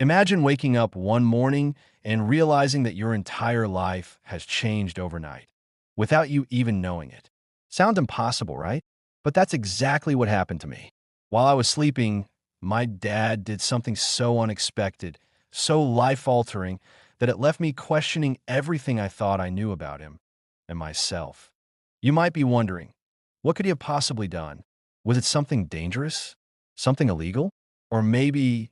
Imagine waking up one morning and realizing that your entire life has changed overnight, without you even knowing it. Sounds impossible, right? But that's exactly what happened to me. While I was sleeping, my dad did something so unexpected, so life-altering, that it left me questioning everything I thought I knew about him and myself. You might be wondering, what could he have possibly done? Was it something dangerous? Something illegal? Or maybe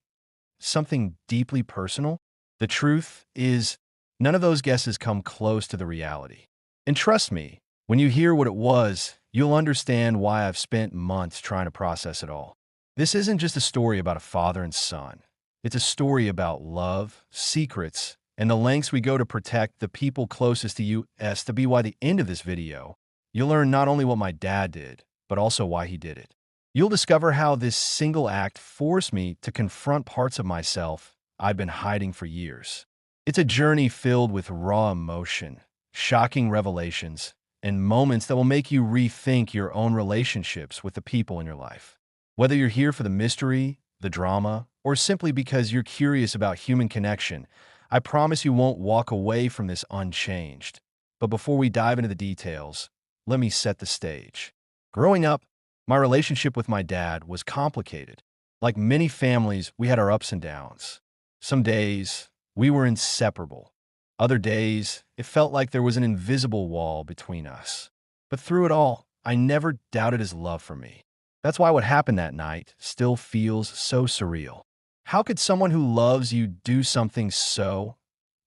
something deeply personal? The truth is, none of those guesses come close to the reality. And trust me, when you hear what it was, you'll understand why I've spent months trying to process it all. This isn't just a story about a father and son. It's a story about love, secrets, and the lengths we go to protect the people closest to you. To be by the end of this video, you'll learn not only what my dad did, but also why he did it. You'll discover how this single act forced me to confront parts of myself I've been hiding for years. It's a journey filled with raw emotion, shocking revelations, and moments that will make you rethink your own relationships with the people in your life. Whether you're here for the mystery, the drama, or simply because you're curious about human connection, I promise you won't walk away from this unchanged. But before we dive into the details, let me set the stage. Growing up, my relationship with my dad was complicated. Like many families, we had our ups and downs. Some days, we were inseparable. Other days, it felt like there was an invisible wall between us. But through it all, I never doubted his love for me. That's why what happened that night still feels so surreal. How could someone who loves you do something so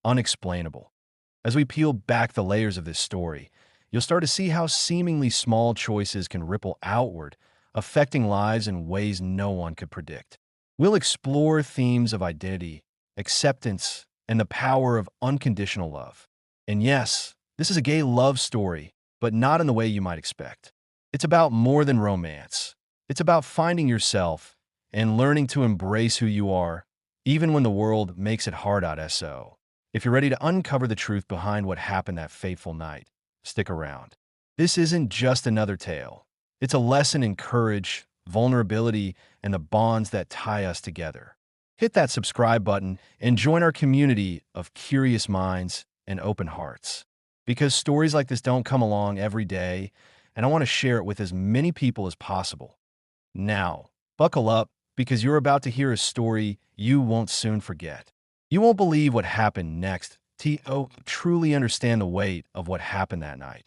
unexplainable? As we peel back the layers of this story, you'll start to see how seemingly small choices can ripple outward, affecting lives in ways no one could predict. We'll explore themes of identity, acceptance, and the power of unconditional love. And yes, this is a gay love story, but not in the way you might expect. It's about more than romance. It's about finding yourself and learning to embrace who you are, even when the world makes it hard out. So, if you're ready to uncover the truth behind what happened that fateful night, stick around. This isn't just another tale. It's a lesson in courage, vulnerability, and the bonds that tie us together. Hit that subscribe button and join our community of curious minds and open hearts. Because stories like this don't come along every day, and I want to share it with as many people as possible. Now, buckle up, because you're about to hear a story you won't soon forget. You won't believe what happened next. Truly understand the weight of what happened that night.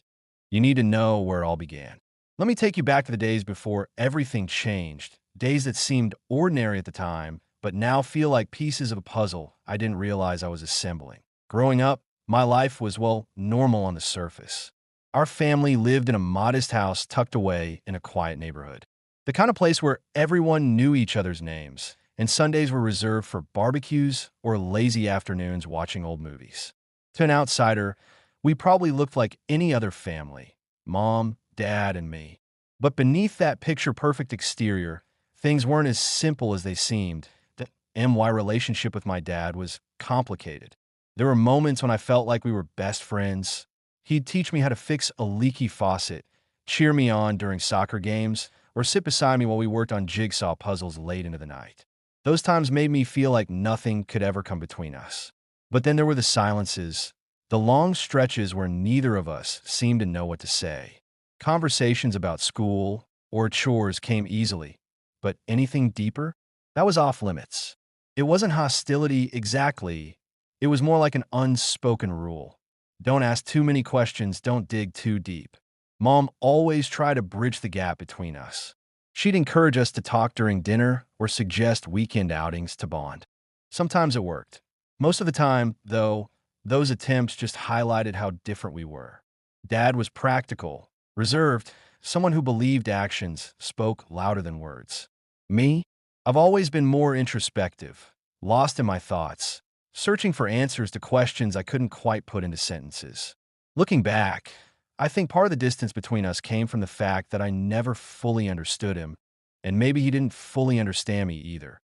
You need to know where it all began. Let me take you back to the days before everything changed, days that seemed ordinary at the time, but now feel like pieces of a puzzle I didn't realize I was assembling. Growing up, my life was, well, normal on the surface. Our family lived in a modest house tucked away in a quiet neighborhood. The kind of place where everyone knew each other's names, and Sundays were reserved for barbecues or lazy afternoons watching old movies. To an outsider, we probably looked like any other family: mom, dad, and me. But beneath that picture-perfect exterior, things weren't as simple as they seemed. The MY relationship with my dad was complicated. There were moments when I felt like we were best friends. He'd teach me how to fix a leaky faucet, cheer me on during soccer games, or sit beside me while we worked on jigsaw puzzles late into the night. Those times made me feel like nothing could ever come between us. But then there were the silences, the long stretches where neither of us seemed to know what to say. Conversations about school or chores came easily, but anything deeper? That was off limits. It wasn't hostility exactly. It was more like an unspoken rule. Don't ask too many questions, don't dig too deep. Mom always tried to bridge the gap between us. She'd encourage us to talk during dinner or suggest weekend outings to bond. Sometimes it worked. Most of the time, though, those attempts just highlighted how different we were. Dad was practical, reserved, someone who believed actions spoke louder than words. Me? I've always been more introspective, lost in my thoughts, searching for answers to questions I couldn't quite put into sentences. Looking back, I think part of the distance between us came from the fact that I never fully understood him, and maybe he didn't fully understand me either.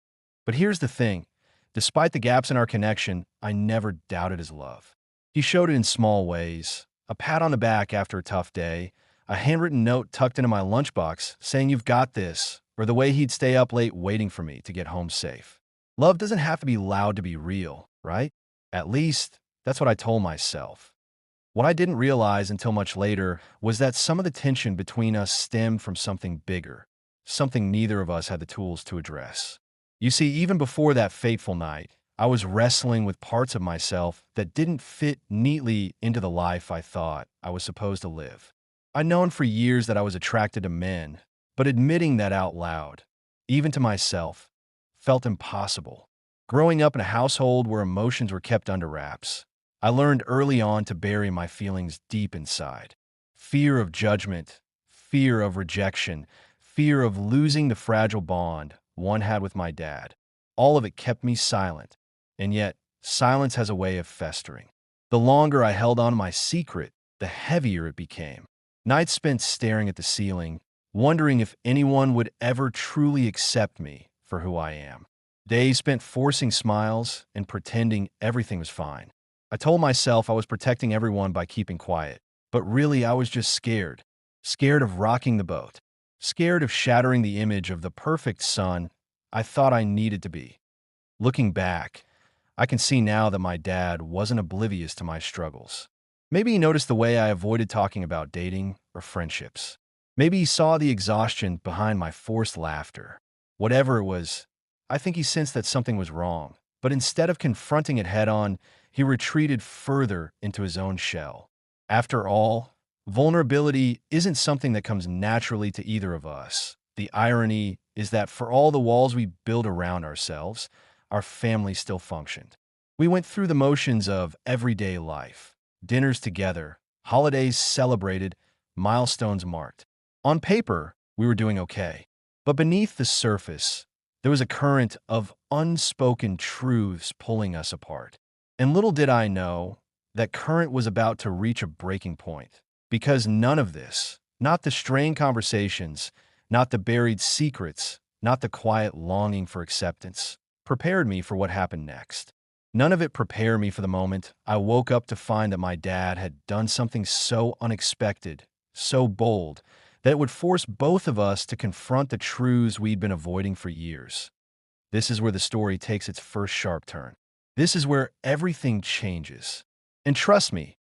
But here's the thing. Despite the gaps in our connection, I never doubted his love. He showed it in small ways: a pat on the back after a tough day, a handwritten note tucked into my lunchbox saying "you've got this," or the way he'd stay up late waiting for me to get home safe. Love doesn't have to be loud to be real, right? At least, that's what I told myself. What I didn't realize until much later was that some of the tension between us stemmed from something bigger, something neither of us had the tools to address. You see, even before that fateful night, I was wrestling with parts of myself that didn't fit neatly into the life I thought I was supposed to live. I'd known for years that I was attracted to men, but admitting that out loud, even to myself, felt impossible. Growing up in a household where emotions were kept under wraps, I learned early on to bury my feelings deep inside. Fear of judgment, fear of rejection, fear of losing the fragile bond one had with my dad. All of it kept me silent, and yet silence has a way of festering. The longer I held on to my secret, the heavier it became. Nights spent staring at the ceiling, wondering if anyone would ever truly accept me for who I am. Days spent forcing smiles and pretending everything was fine. I told myself I was protecting everyone by keeping quiet, but really I was just scared. Scared of rocking the boat. Scared of shattering the image of the perfect son I thought I needed to be. Looking back, I can see now that my dad wasn't oblivious to my struggles. Maybe he noticed the way I avoided talking about dating or friendships. Maybe he saw the exhaustion behind my forced laughter. Whatever it was, I think he sensed that something was wrong. But instead of confronting it head on, he retreated further into his own shell. After all, vulnerability isn't something that comes naturally to either of us. The irony is that for all the walls we build around ourselves, our family still functioned. We went through the motions of everyday life, dinners together, holidays celebrated, milestones marked. On paper, we were doing okay. But beneath the surface, there was a current of unspoken truths pulling us apart. And little did I know, that current was about to reach a breaking point. Because none of this, not the strained conversations, not the buried secrets, not the quiet longing for acceptance, prepared me for what happened next. None of it prepared me for the moment I woke up to find that my dad had done something so unexpected, so bold, that it would force both of us to confront the truths we'd been avoiding for years. This is where the story takes its first sharp turn. This is where everything changes. And trust me,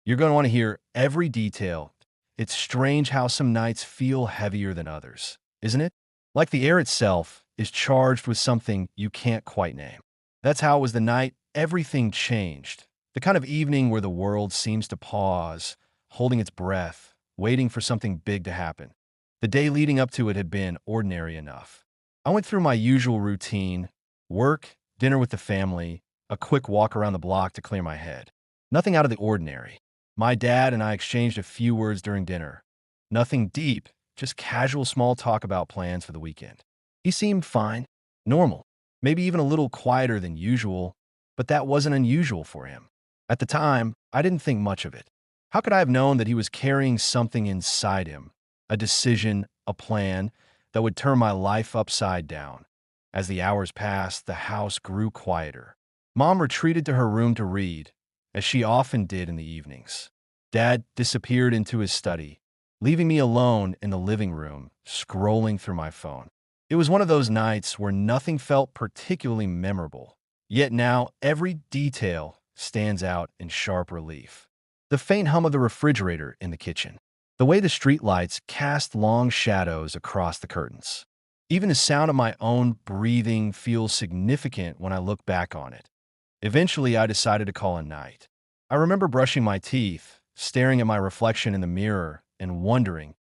you're going to want to hear every detail. It's strange how some nights feel heavier than others, isn't it? Like the air itself is charged with something you can't quite name. That's how it was the night everything changed. The kind of evening where the world seems to pause, holding its breath, waiting for something big to happen. The day leading up to it had been ordinary enough. I went through my usual routine: work, dinner with the family, a quick walk around the block to clear my head. Nothing out of the ordinary. My dad and I exchanged a few words during dinner. Nothing deep, just casual small talk about plans for the weekend. He seemed fine, normal, maybe even a little quieter than usual, but that wasn't unusual for him. At the time, I didn't think much of it. How could I have known that he was carrying something inside him, a decision, a plan that would turn my life upside down? As the hours passed, the house grew quieter. Mom retreated to her room to read, as she often did in the evenings. Dad disappeared into his study, leaving me alone in the living room, scrolling through my phone. It was one of those nights where nothing felt particularly memorable, yet now every detail stands out in sharp relief. The faint hum of the refrigerator in the kitchen, the way the streetlights cast long shadows across the curtains. Even the sound of my own breathing feels significant when I look back on it. Eventually, I decided to call a night. I remember brushing my teeth, staring at my reflection in the mirror, and wondering,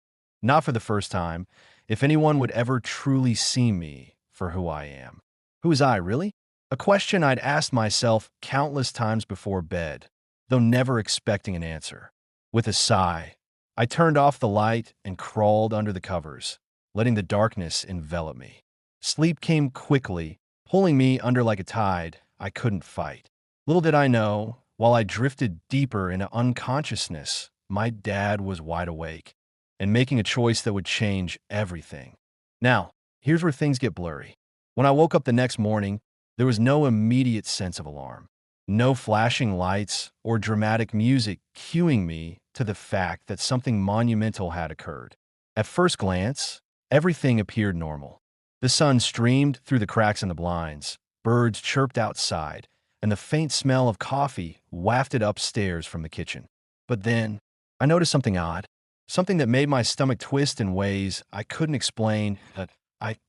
not for the first time, if anyone would ever truly see me for who I am. Who is I, really? A question I'd asked myself countless times before bed, though never expecting an answer. With a sigh, I turned off the light and crawled under the covers, letting the darkness envelop me. Sleep came quickly, pulling me under like a tide I couldn't fight. Little did I know, while I drifted deeper into unconsciousness, my dad was wide awake and making a choice that would change everything. Now, here's where things get blurry. When I woke up the next morning, there was no immediate sense of alarm. No flashing lights or dramatic music cueing me to the fact that something monumental had occurred. At first glance, everything appeared normal. The sun streamed through the cracks in the blinds, Birds chirped outside, and the faint smell of coffee wafted upstairs from the kitchen. But then, I noticed something odd, something that made my stomach twist in ways I couldn't explain.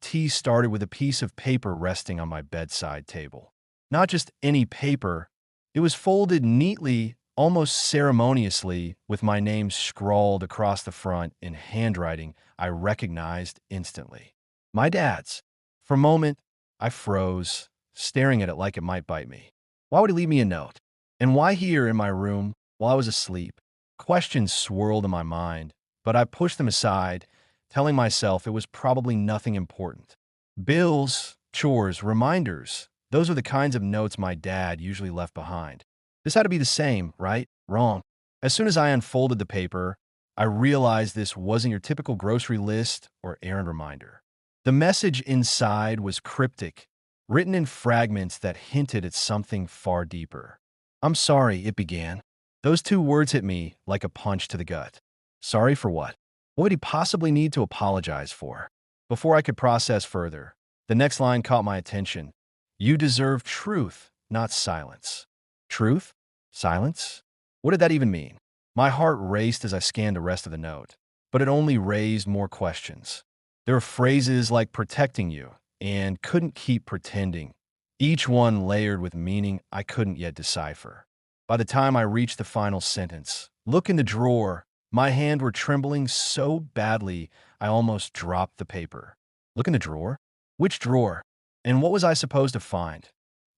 Tea started with a piece of paper resting on my bedside table. Not just any paper, it was folded neatly, almost ceremoniously, with my name scrawled across the front in handwriting I recognized instantly. My dad's. For a moment, I froze, staring at it like it might bite me. Why would he leave me a note? And why here in my room while I was asleep? Questions swirled in my mind, but I pushed them aside, telling myself it was probably nothing important. Bills, chores, reminders, those are the kinds of notes my dad usually left behind. This had to be the same, right? Wrong. As soon as I unfolded the paper, I realized this wasn't your typical grocery list or errand reminder. The message inside was cryptic, written in fragments that hinted at something far deeper. "I'm sorry," it began. Those two words hit me like a punch to the gut. Sorry for what? What would he possibly need to apologize for? Before I could process further, the next line caught my attention. "You deserve truth, not silence." Truth? Silence? What did that even mean? My heart raced as I scanned the rest of the note, but it only raised more questions. There were phrases like protecting you and couldn't keep pretending, each one layered with meaning I couldn't yet decipher. By the time I reached the final sentence, "Look in the drawer," my hands were trembling so badly I almost dropped the paper. Look in the drawer? Which drawer? And what was I supposed to find?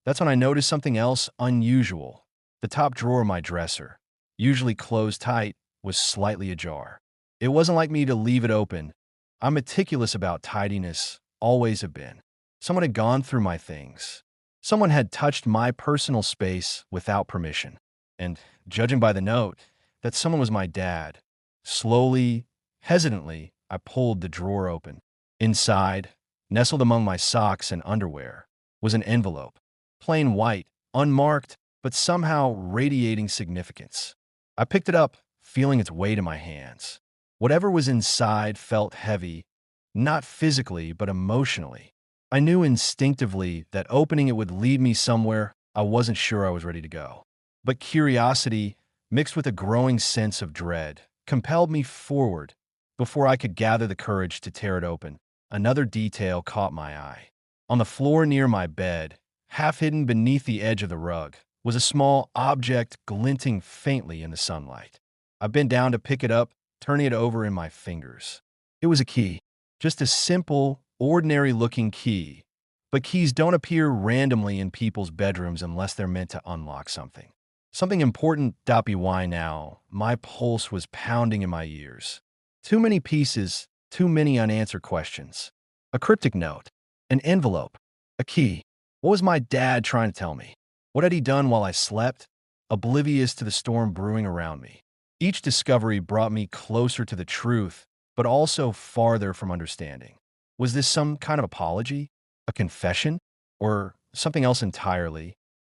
That's when I noticed something else unusual. The top drawer of my dresser, usually closed tight, was slightly ajar. It wasn't like me to leave it open. I'm meticulous about tidiness, always have been. Someone had gone through my things. Someone had touched my personal space without permission. And, judging by the note, that someone was my dad. Slowly, hesitantly, I pulled the drawer open. Inside, nestled among my socks and underwear, was an envelope. Plain white, unmarked, but somehow radiating significance. I picked it up, feeling its weight in my hands. Whatever was inside felt heavy, not physically, but emotionally. I knew instinctively that opening it would lead me somewhere I wasn't sure I was ready to go. But curiosity, mixed with a growing sense of dread, compelled me forward. Before I could gather the courage to tear it open, another detail caught my eye. On the floor near my bed, half hidden beneath the edge of the rug, was a small object glinting faintly in the sunlight. I bent down to pick it up, turning it over in my fingers. It was a key. Just a simple, ordinary-looking key. But keys don't appear randomly in people's bedrooms unless they're meant to unlock something. Something important. Why now? My pulse was pounding in my ears. Too many pieces, too many unanswered questions. A cryptic note, an envelope, a key. What was my dad trying to tell me? What had he done while I slept? Oblivious to the storm brewing around me. Each discovery brought me closer to the truth, but also farther from understanding. Was this some kind of apology? A confession? Or something else entirely?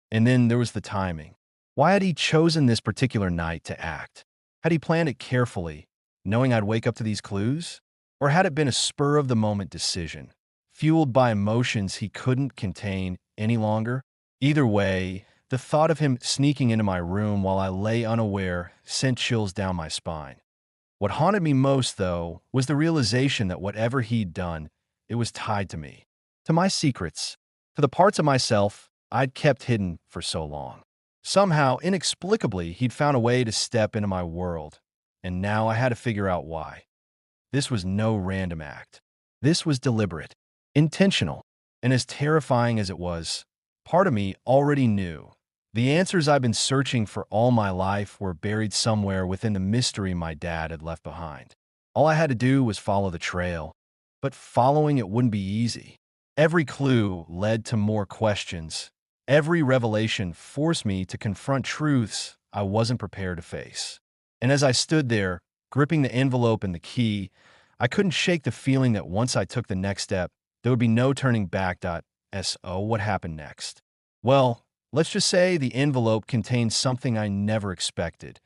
And then there was the timing. Why had he chosen this particular night to act? Had he planned it carefully, knowing I'd wake up to these clues? Or had it been a spur-of-the-moment decision, fueled by emotions he couldn't contain any longer? Either way, the thought of him sneaking into my room while I lay unaware sent chills down my spine. What haunted me most, though, was the realization that whatever he'd done, it was tied to me, to my secrets, to the parts of myself I'd kept hidden for so long. Somehow, inexplicably, he'd found a way to step into my world, and now I had to figure out why. This was no random act. This was deliberate, intentional, and as terrifying as it was, part of me already knew. The answers I've been searching for all my life were buried somewhere within the mystery my dad had left behind. All I had to do was follow the trail, but following it wouldn't be easy. Every clue led to more questions. Every revelation forced me to confront truths I wasn't prepared to face. And as I stood there, gripping the envelope and the key, I couldn't shake the feeling that once I took the next step, there would be no turning back. So what happened next? Well, let's just say the envelope contained something I never expected,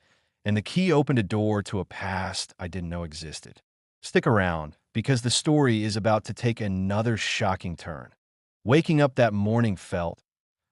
and the key opened a door to a past I didn't know existed. Stick around, because the story is about to take another shocking turn. Waking up that morning felt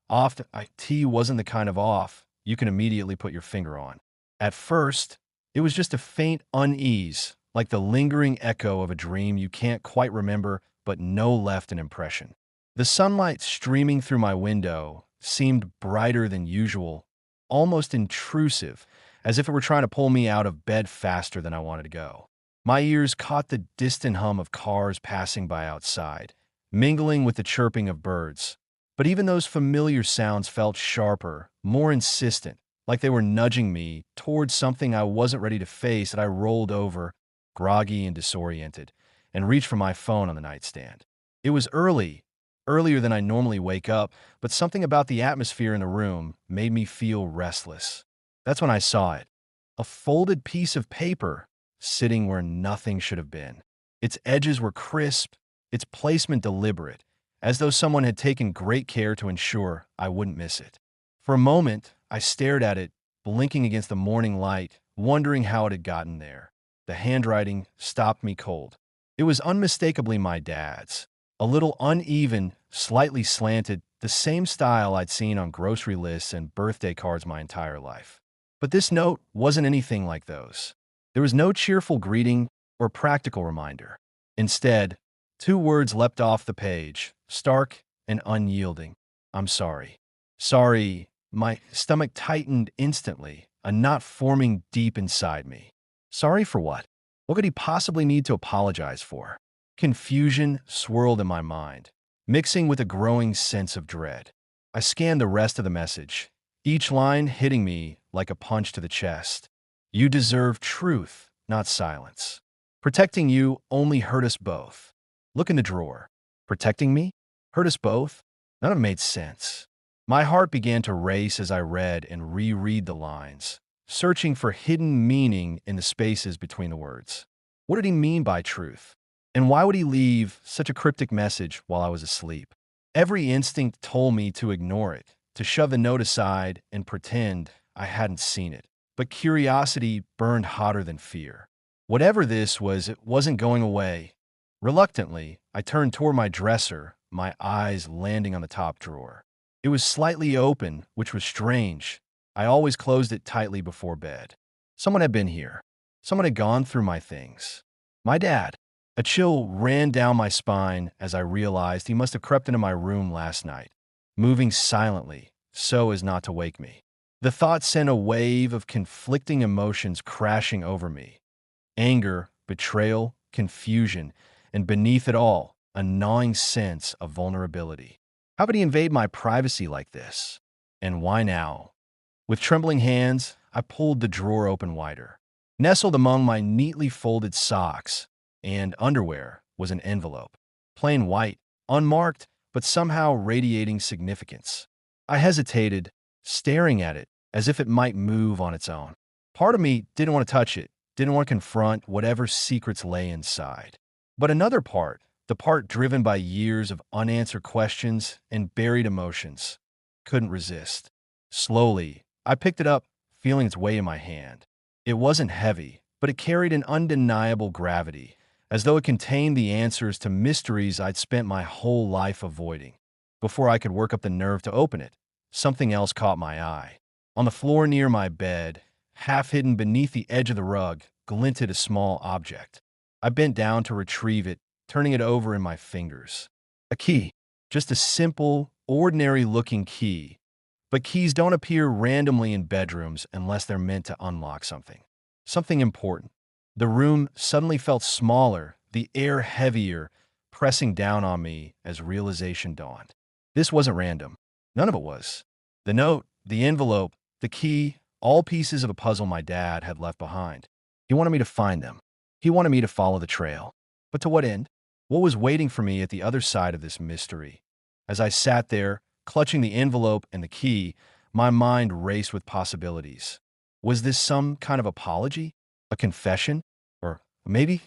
off. Tea wasn't the kind of off you can immediately put your finger on. At first, it was just a faint unease, like the lingering echo of a dream you can't quite remember but know left an impression. The sunlight streaming through my window seemed brighter than usual, almost intrusive, as if it were trying to pull me out of bed faster than I wanted to go. My ears caught the distant hum of cars passing by outside, mingling with the chirping of birds. But even those familiar sounds felt sharper, more insistent, like they were nudging me towards something I wasn't ready to face. That I rolled over, groggy and disoriented, and reached for my phone on the nightstand. It was early, earlier than I normally wake up, but something about the atmosphere in the room made me feel restless. That's when I saw it. A folded piece of paper sitting where nothing should have been. Its edges were crisp, its placement deliberate, as though someone had taken great care to ensure I wouldn't miss it. For a moment, I stared at it, blinking against the morning light, wondering how it had gotten there. The handwriting stopped me cold. It was unmistakably my dad's. A little uneven, slightly slanted, the same style I'd seen on grocery lists and birthday cards my entire life. But this note wasn't anything like those. There was no cheerful greeting or practical reminder. Instead, two words leapt off the page, stark and unyielding. I'm sorry. Sorry. My stomach tightened instantly, a knot forming deep inside me. Sorry for what? What could he possibly need to apologize for? Confusion swirled in my mind, mixing with a growing sense of dread. I scanned the rest of the message, each line hitting me like a punch to the chest. You deserve truth, not silence. Protecting you only hurt us both. Look in the drawer. Protecting me? Hurt us both? None of it made sense. My heart began to race as I read and reread the lines, searching for hidden meaning in the spaces between the words. What did he mean by truth? And why would he leave such a cryptic message while I was asleep? Every instinct told me to ignore it, to shove the note aside and pretend I hadn't seen it. But curiosity burned hotter than fear. Whatever this was, it wasn't going away. Reluctantly, I turned toward my dresser, my eyes landing on the top drawer. It was slightly open, which was strange. I always closed it tightly before bed. Someone had been here. Someone had gone through my things. My dad. A chill ran down my spine as I realized he must have crept into my room last night, moving silently so as not to wake me. The thought sent a wave of conflicting emotions crashing over me. Anger, betrayal, confusion, and beneath it all, a gnawing sense of vulnerability. How could he invade my privacy like this? And why now? With trembling hands, I pulled the drawer open wider. Nestled among my neatly folded socks and underwear was an envelope. Plain white, unmarked, but somehow radiating significance. I hesitated, staring at it as if it might move on its own. Part of me didn't want to touch it, didn't want to confront whatever secrets lay inside. But another part, the part driven by years of unanswered questions and buried emotions, couldn't resist. Slowly, I picked it up, feeling its weight in my hand. It wasn't heavy, but it carried an undeniable gravity, as though it contained the answers to mysteries I'd spent my whole life avoiding. Before I could work up the nerve to open it, something else caught my eye. On the floor near my bed, half hidden beneath the edge of the rug, glinted a small object. I bent down to retrieve it, turning it over in my fingers. A key. Just a simple, ordinary-looking key. But keys don't appear randomly in bedrooms unless they're meant to unlock something. Something important. The room suddenly felt smaller, the air heavier, pressing down on me as realization dawned. This wasn't random. None of it was. The note, the envelope, the key, all pieces of a puzzle my dad had left behind. He wanted me to find them. He wanted me to follow the trail. But to what end? What was waiting for me at the other side of this mystery? As I sat there, clutching the envelope and the key, my mind raced with possibilities. Was this some kind of apology? A confession? Or maybe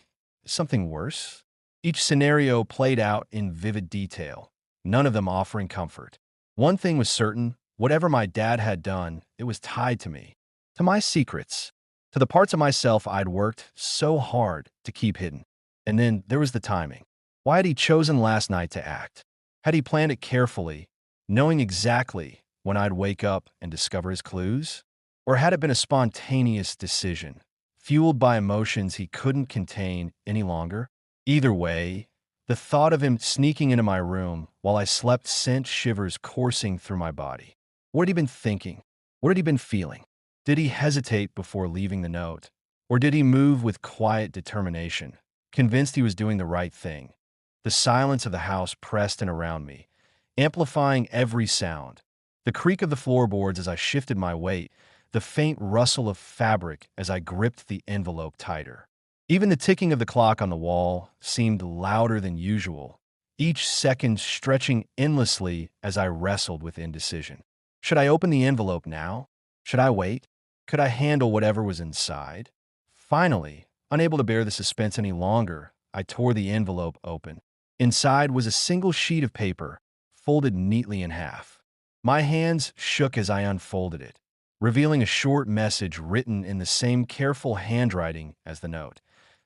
something worse? Each scenario played out in vivid detail, none of them offering comfort. One thing was certain, whatever my dad had done, it was tied to me, to my secrets, to the parts of myself I'd worked so hard to keep hidden. And then there was the timing. Why had he chosen last night to act? Had he planned it carefully, knowing exactly when I'd wake up and discover his clues? Or had it been a spontaneous decision, fueled by emotions he couldn't contain any longer? Either way, the thought of him sneaking into my room while I slept sent shivers coursing through my body. What had he been thinking? What had he been feeling? Did he hesitate before leaving the note? Or did he move with quiet determination, convinced he was doing the right thing? The silence of the house pressed in around me, amplifying every sound. The creak of the floorboards as I shifted my weight, the faint rustle of fabric as I gripped the envelope tighter. Even the ticking of the clock on the wall seemed louder than usual, each second stretching endlessly as I wrestled with indecision. Should I open the envelope now? Should I wait? Could I handle whatever was inside? Finally, unable to bear the suspense any longer, I tore the envelope open. Inside was a single sheet of paper, folded neatly in half. My hands shook as I unfolded it, revealing a short message written in the same careful handwriting as the note.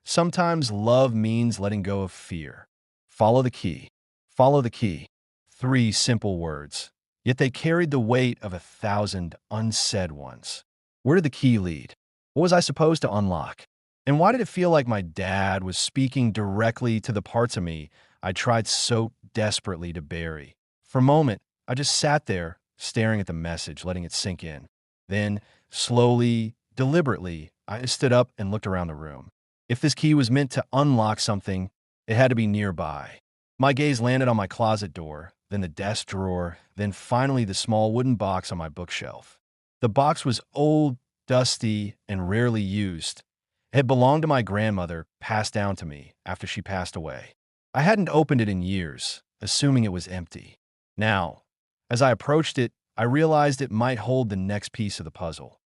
Sometimes love means letting go of fear. Follow the key. Follow the key. 3 simple words, yet they carried the weight of 1,000 unsaid ones. Where did the key lead? What was I supposed to unlock? And why did it feel like my dad was speaking directly to the parts of me I tried so desperately to bury? For a moment, I just sat there, staring at the message, letting it sink in. Then, slowly, deliberately, I stood up and looked around the room. If this key was meant to unlock something, it had to be nearby. My gaze landed on my closet door, then the desk drawer, then finally the small wooden box on my bookshelf. The box was old, dusty, and rarely used. It had belonged to my grandmother, passed down to me after she passed away. I hadn't opened it in years, assuming it was empty. Now, as I approached it, I realized it might hold the next piece of the puzzle.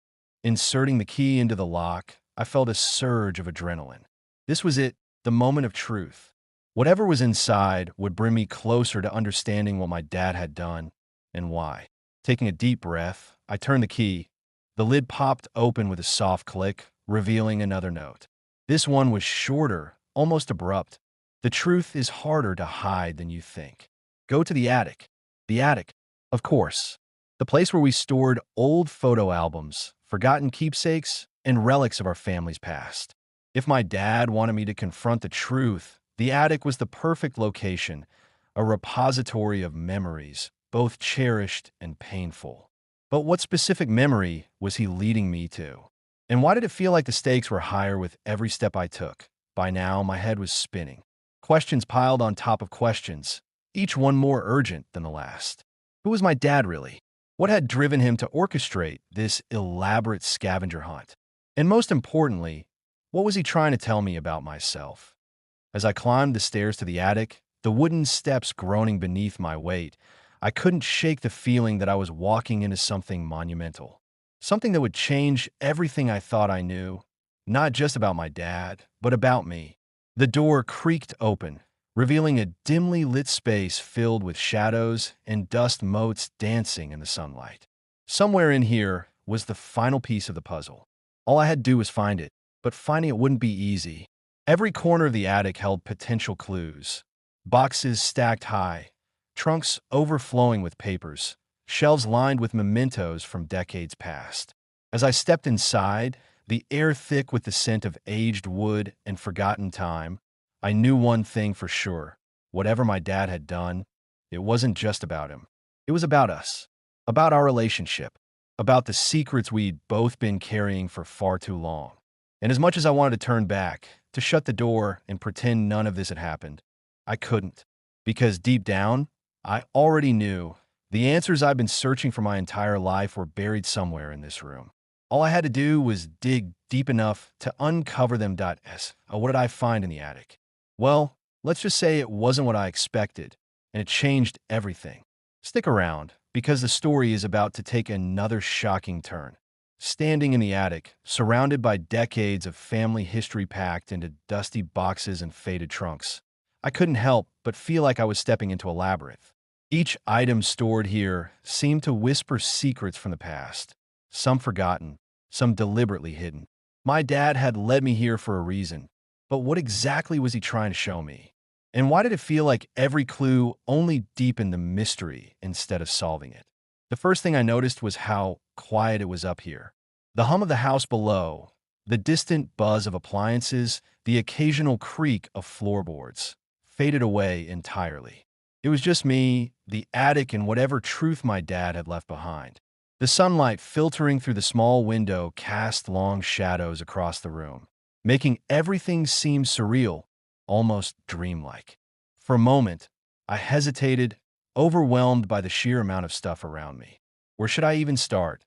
Inserting the key into the lock, I felt a surge of adrenaline. This was it, the moment of truth. Whatever was inside would bring me closer to understanding what my dad had done and why. Taking a deep breath, I turned the key. The lid popped open with a soft click, revealing another note. This one was shorter, almost abrupt. The truth is harder to hide than you think. Go to the attic. The attic, of course. The place where we stored old photo albums, forgotten keepsakes, and relics of our family's past. If my dad wanted me to confront the truth, the attic was the perfect location, a repository of memories, both cherished and painful. But what specific memory was he leading me to? And why did it feel like the stakes were higher with every step I took? By now, my head was spinning. Questions piled on top of questions, each one more urgent than the last. Who was my dad really? What had driven him to orchestrate this elaborate scavenger hunt? And most importantly, what was he trying to tell me about myself? As I climbed the stairs to the attic, the wooden steps groaning beneath my weight, I couldn't shake the feeling that I was walking into something monumental. Something that would change everything I thought I knew, not just about my dad, but about me. The door creaked open, revealing a dimly lit space filled with shadows and dust motes dancing in the sunlight. Somewhere in here was the final piece of the puzzle. All I had to do was find it, but finding it wouldn't be easy. Every corner of the attic held potential clues. Boxes stacked high, trunks overflowing with papers, shelves lined with mementos from decades past. As I stepped inside, the air thick with the scent of aged wood and forgotten time, I knew one thing for sure. Whatever my dad had done, it wasn't just about him. It was about us, about our relationship, about the secrets we'd both been carrying for far too long. And as much as I wanted to turn back, to shut the door and pretend none of this had happened, I couldn't. Because deep down, I already knew the answers I'd been searching for my entire life were buried somewhere in this room. All I had to do was dig deep enough to uncover them. What did I find in the attic? Well, let's just say it wasn't what I expected, and it changed everything. Stick around, because the story is about to take another shocking turn. Standing in the attic, surrounded by decades of family history packed into dusty boxes and faded trunks, I couldn't help but feel like I was stepping into a labyrinth. Each item stored here seemed to whisper secrets from the past, some forgotten, some deliberately hidden. My dad had led me here for a reason, but what exactly was he trying to show me? And why did it feel like every clue only deepened the mystery instead of solving it? The first thing I noticed was how quiet it was up here. The hum of the house below, the distant buzz of appliances, the occasional creak of floorboards faded away entirely. It was just me, the attic, and whatever truth my dad had left behind. The sunlight filtering through the small window cast long shadows across the room, making everything seem surreal, almost dreamlike. For a moment, I hesitated, overwhelmed by the sheer amount of stuff around me. Where should I even start?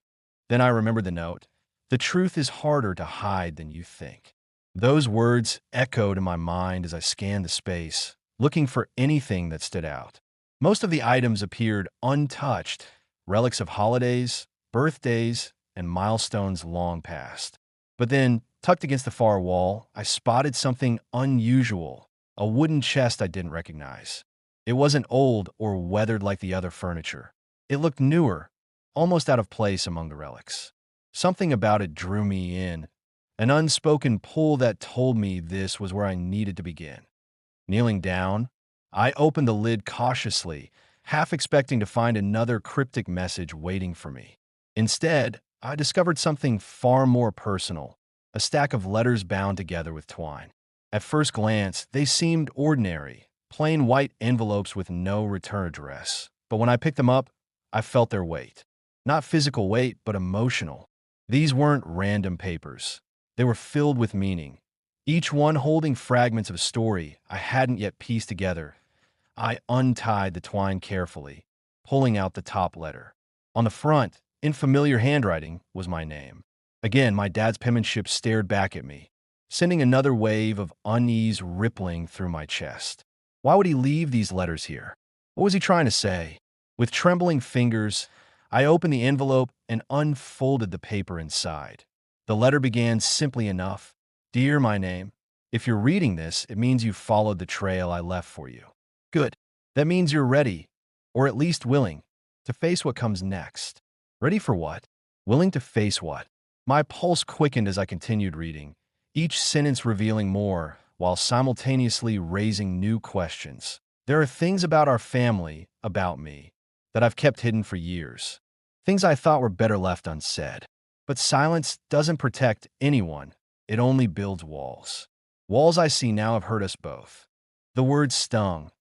Then I remembered the note. The truth is harder to hide than you think. Those words echoed in my mind as I scanned the space, looking for anything that stood out. Most of the items appeared untouched, relics of holidays, birthdays, and milestones long past. But then, tucked against the far wall, I spotted something unusual, a wooden chest I didn't recognize. It wasn't old or weathered like the other furniture. It looked newer, almost out of place among the relics. Something about it drew me in, an unspoken pull that told me this was where I needed to begin. Kneeling down, I opened the lid cautiously, half expecting to find another cryptic message waiting for me. Instead, I discovered something far more personal, a stack of letters bound together with twine. At first glance, they seemed ordinary, plain white envelopes with no return address. But when I picked them up, I felt their weight. Not physical weight, but emotional. These weren't random papers. They were filled with meaning, each one holding fragments of a story I hadn't yet pieced together. I untied the twine carefully, pulling out the top letter. On the front, in familiar handwriting, was my name. Again, my dad's penmanship stared back at me, sending another wave of unease rippling through my chest. Why would he leave these letters here? What was he trying to say? With trembling fingers, I opened the envelope and unfolded the paper inside. The letter began simply enough. Dear my name, if you're reading this, it means you've followed the trail I left for you. Good. That means you're ready, or at least willing, to face what comes next. Ready for what? Willing to face what? My pulse quickened as I continued reading, each sentence revealing more, while simultaneously raising new questions. There are things about our family, about me, that I've kept hidden for years. Things I thought were better left unsaid. But silence doesn't protect anyone. It only builds walls. Walls I see now have hurt us both. The words stung,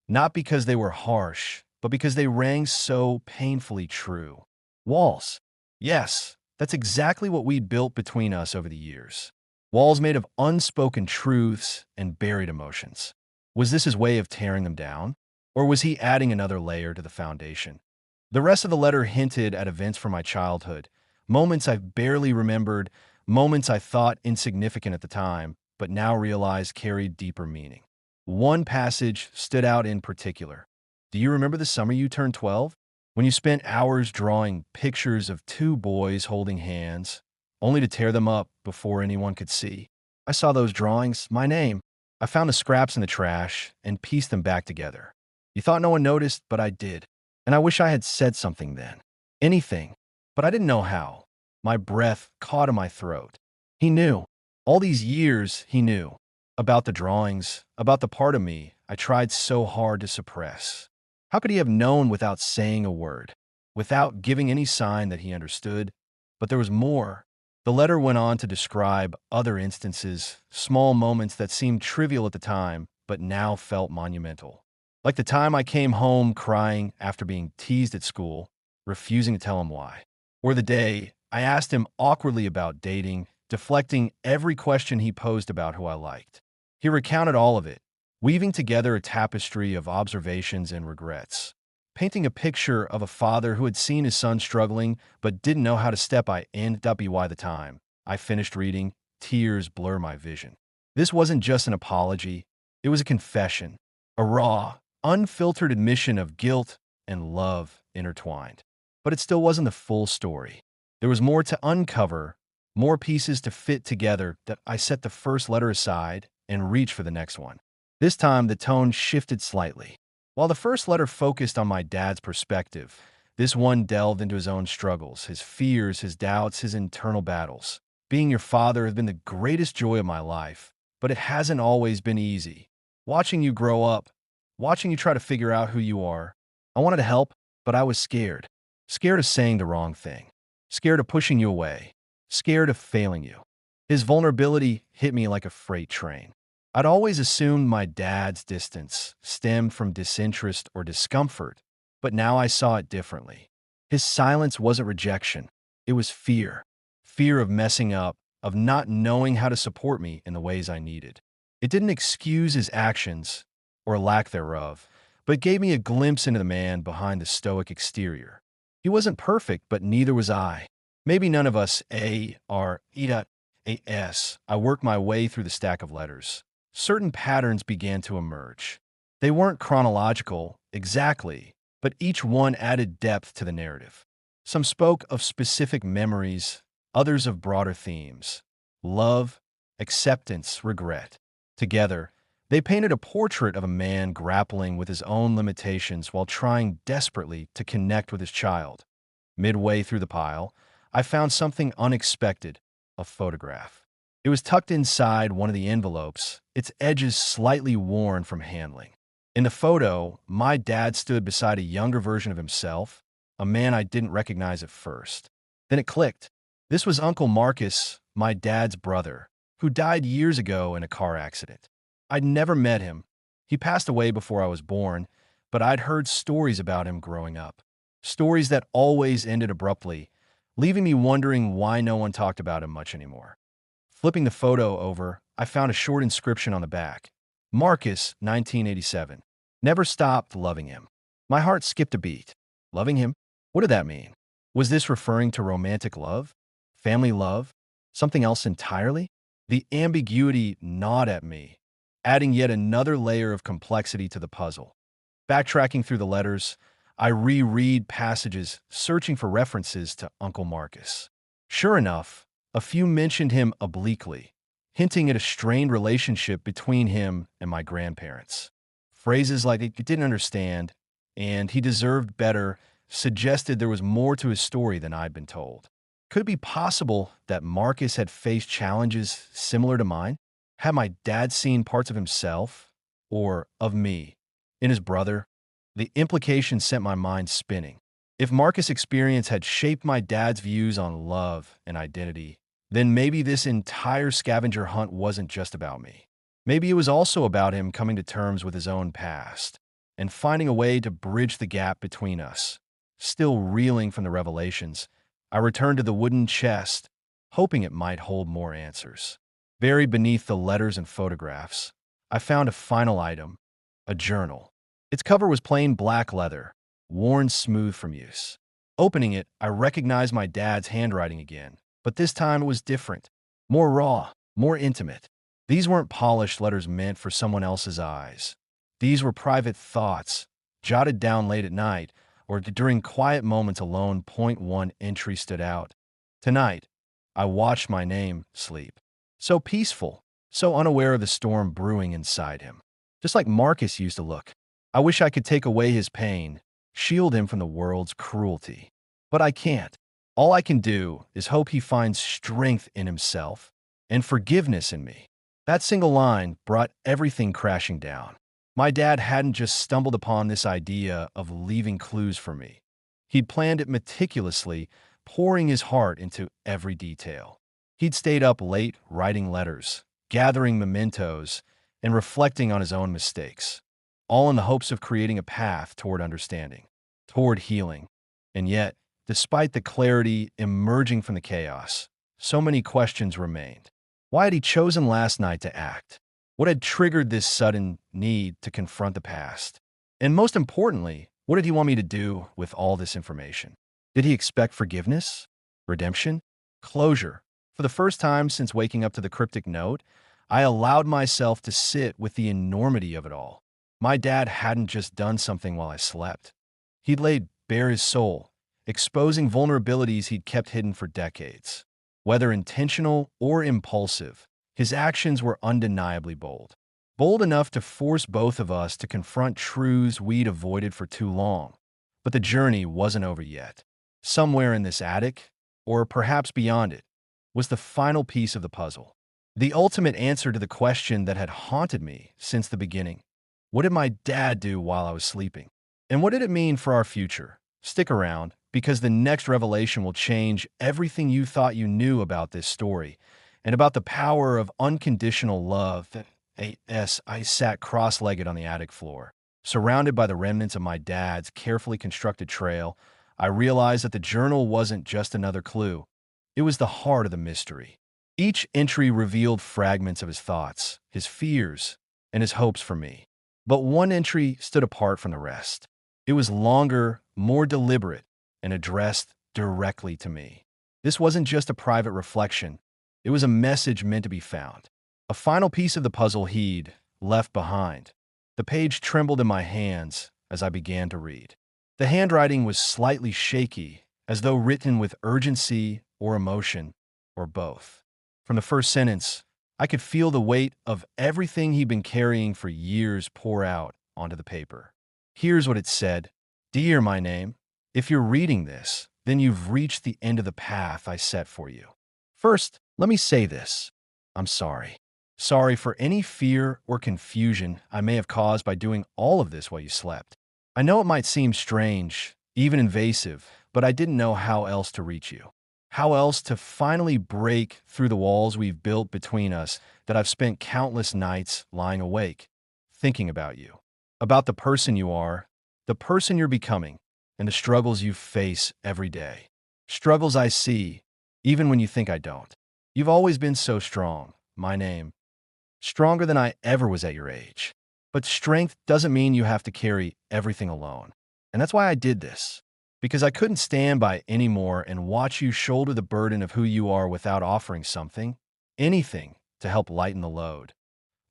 not because they were harsh, but because they rang so painfully true. Walls. Yes, that's exactly what we'd built between us over the years. Walls made of unspoken truths and buried emotions. Was this his way of tearing them down? Or was he adding another layer to the foundation? The rest of the letter hinted at events from my childhood, moments I've barely remembered, moments I thought insignificant at the time, but now realized carried deeper meaning. One passage stood out in particular. Do you remember the summer you turned 12? When you spent hours drawing pictures of two boys holding hands, only to tear them up before anyone could see? I saw those drawings, my name. I found the scraps in the trash and pieced them back together. You thought no one noticed, but I did. And I wish I had said something then. Anything. But I didn't know how. My breath caught in my throat. He knew. All these years, he knew. About the drawings, about the part of me I tried so hard to suppress. How could he have known without saying a word? Without giving any sign that he understood? But there was more. The letter went on to describe other instances, small moments that seemed trivial at the time, but now felt monumental. Like the time I came home crying after being teased at school, refusing to tell him why. Or the day I asked him awkwardly about dating, deflecting every question he posed about who I liked. He recounted all of it, weaving together a tapestry of observations and regrets, painting a picture of a father who had seen his son struggling but didn't know how to step by by the time I finished reading, tears blur my vision. This wasn't just an apology, it was a confession, a raw, unfiltered admission of guilt and love intertwined. But it still wasn't the full story. There was more to uncover, more pieces to fit together that I set the first letter aside and reached for the next one. This time, the tone shifted slightly. While the first letter focused on my dad's perspective, this one delved into his own struggles, his fears, his doubts, his internal battles. Being your father has been the greatest joy of my life, but it hasn't always been easy. watching you grow up, watching you try to figure out who you are. I wanted to help, but I was scared. Scared of saying the wrong thing. Scared of pushing you away. Scared of failing you. His vulnerability hit me like a freight train. I'd always assumed my dad's distance stemmed from disinterest or discomfort, but now I saw it differently. His silence wasn't rejection. It was fear. Fear of messing up, of not knowing how to support me in the ways I needed. It didn't excuse his actions, or lack thereof, but gave me a glimpse into the man behind the stoic exterior. He wasn't perfect, but neither was I. Maybe none of us are E.A.S. I worked my way through the stack of letters. Certain patterns began to emerge. They weren't chronological, exactly, but each one added depth to the narrative. Some spoke of specific memories, others of broader themes. Love, acceptance, regret. Together, they painted a portrait of a man grappling with his own limitations while trying desperately to connect with his child. Midway through the pile, I found something unexpected, a photograph. It was tucked inside one of the envelopes, its edges slightly worn from handling. In the photo, my dad stood beside a younger version of himself, a man I didn't recognize at first. Then it clicked. This was Uncle Marcus, my dad's brother, who died years ago in a car accident. I'd never met him. He passed away before I was born, but I'd heard stories about him growing up. Stories that always ended abruptly, leaving me wondering why no one talked about him much anymore. Flipping the photo over, I found a short inscription on the back. Marcus, 1987. Never stopped loving him. My heart skipped a beat. Loving him? What did that mean? Was this referring to romantic love? Family love? Something else entirely? The ambiguity gnawed at me, adding yet another layer of complexity to the puzzle. Backtracking through the letters, I reread passages, searching for references to Uncle Marcus. Sure enough, a few mentioned him obliquely, hinting at a strained relationship between him and my grandparents. Phrases like "he didn't understand" and "he deserved better" suggested there was more to his story than I'd been told. Could it be possible that Marcus had faced challenges similar to mine? Had my dad seen parts of himself, or of me, in his brother? The implication sent my mind spinning. If Marcus' experience had shaped my dad's views on love and identity, then maybe this entire scavenger hunt wasn't just about me. Maybe it was also about him coming to terms with his own past and finding a way to bridge the gap between us. Still reeling from the revelations, I returned to the wooden chest, hoping it might hold more answers. Buried beneath the letters and photographs, I found a final item, a journal. Its cover was plain black leather, worn smooth from use. Opening it, I recognized my dad's handwriting again, but this time it was different, more raw, more intimate. These weren't polished letters meant for someone else's eyes. These were private thoughts, jotted down late at night, or during quiet moments alone. One entry stood out. Tonight, I watched my name sleep. So peaceful, so unaware of the storm brewing inside him. Just like Marcus used to look. I wish I could take away his pain, shield him from the world's cruelty. But I can't. All I can do is hope he finds strength in himself and forgiveness in me. That single line brought everything crashing down. My dad hadn't just stumbled upon this idea of leaving clues for me. He'd planned it meticulously, pouring his heart into every detail. He'd stayed up late writing letters, gathering mementos, and reflecting on his own mistakes, all in the hopes of creating a path toward understanding, toward healing. And yet, despite the clarity emerging from the chaos, so many questions remained. Why had he chosen last night to act? What had triggered this sudden need to confront the past? And most importantly, what did he want me to do with all this information? Did he expect forgiveness? Redemption? Closure? For the first time since waking up to the cryptic note, I allowed myself to sit with the enormity of it all. My dad hadn't just done something while I slept. He'd laid bare his soul, exposing vulnerabilities he'd kept hidden for decades. Whether intentional or impulsive, his actions were undeniably bold. Bold enough to force both of us to confront truths we'd avoided for too long. But the journey wasn't over yet. Somewhere in this attic, or perhaps beyond it, was the final piece of the puzzle. The ultimate answer to the question that had haunted me since the beginning. What did my dad do while I was sleeping? And what did it mean for our future? Stick around, because the next revelation will change everything you thought you knew about this story and about the power of unconditional love. I sat cross-legged on the attic floor, surrounded by the remnants of my dad's carefully constructed trail. I realized that the journal wasn't just another clue. It was the heart of the mystery. Each entry revealed fragments of his thoughts, his fears, and his hopes for me. But one entry stood apart from the rest. It was longer, more deliberate, and addressed directly to me. This wasn't just a private reflection. It was a message meant to be found. A final piece of the puzzle he'd left behind. The page trembled in my hands as I began to read. The handwriting was slightly shaky, as though written with urgency or emotion, or both. From the first sentence, I could feel the weight of everything he'd been carrying for years pour out onto the paper. Here's what it said. Dear my name, if you're reading this, then you've reached the end of the path I set for you. First, let me say this. I'm sorry. Sorry for any fear or confusion I may have caused by doing all of this while you slept. I know it might seem strange, even invasive, but I didn't know how else to reach you. How else to finally break through the walls we've built between us that I've spent countless nights lying awake, thinking about you, about the person you are, the person you're becoming, and the struggles you face every day. Struggles I see, even when you think I don't. You've always been so strong, my name. Stronger than I ever was at your age. But strength doesn't mean you have to carry everything alone. And that's why I did this. Because I couldn't stand by anymore and watch you shoulder the burden of who you are without offering something, anything, to help lighten the load.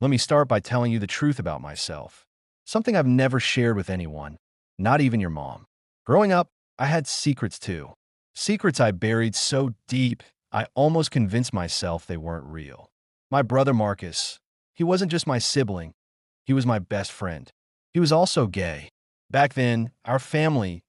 Let me start by telling you the truth about myself. Something I've never shared with anyone, not even your mom. Growing up, I had secrets too. Secrets I buried so deep, I almost convinced myself they weren't real. My brother Marcus, he wasn't just my sibling, he was my best friend. He was also gay. Back then, our family,